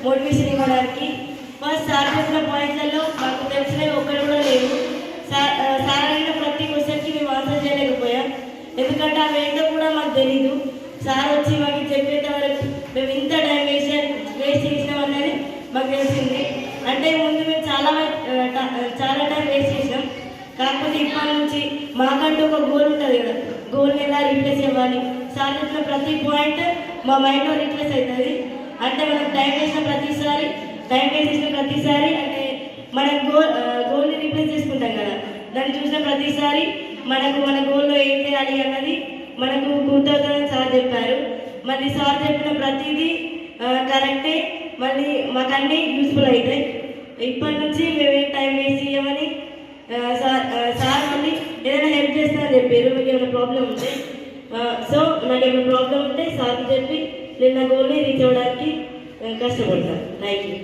Motivation ఇవ్వడానికి. First sir చెప్పిన పాయింట్లలో మాకు తెలిసినవి ఒక్కరు కూడా లేవు. సార్ అడిగిన ప్రతి క్వశ్చన్కి మేము ఆన్సర్ చేయలేకపోయాం, ఎందుకంటే అవి ఏంటో కూడా మాకు తెలీదు. సార్ వచ్చి మాకు చెప్పేంత వరకు మేము ఇంత టైం వేస్ట్ చేసినామన్నది మాకు తెలిసింది. అంటే ముందు మేము చాలా టైం వేస్ట్ చేసినాం. కాకపోతే ఇప్పటి నుంచి మాకంటూ ఒక గోల్ ఉంటుంది కదా, గోల్ని ఎలా రీప్లేస్ ఇవ్వాలి. సార్ చెప్పిన ప్రతి పాయింట్ మా మైండ్లో రీప్లేస్ అవుతుంది. అంటే మనం టైం వేసిన ప్రతిసారి అంటే మనం గోల్ని రీప్లేస్ చేసుకుంటాం కదా, దాన్ని చూసిన ప్రతిసారి మన గోల్లో ఏం చేయాలి అన్నది మనకు గుర్తవుతుందని సార్ చెప్పారు. మళ్ళీ సార్ చెప్పిన ప్రతిదీ కరెక్టే, మళ్ళీ మాకు అన్నీ యూస్ఫుల్ అవుతాయి. ఇప్పటి నుంచి మేమేం టైం వేస్ట్ చేయమని సార్ మళ్ళీ ఏదైనా హెల్ప్ చేస్తానని చెప్పారు. మీకు ఏమైనా ప్రాబ్లం ఉంటే నాకు ఏమైనా ప్రాబ్లం ఉంటే సార్కి చెప్పి నేను నా గోల్ని రీచ్ అవ్వడానికి కష్టపడతాను. Thank you.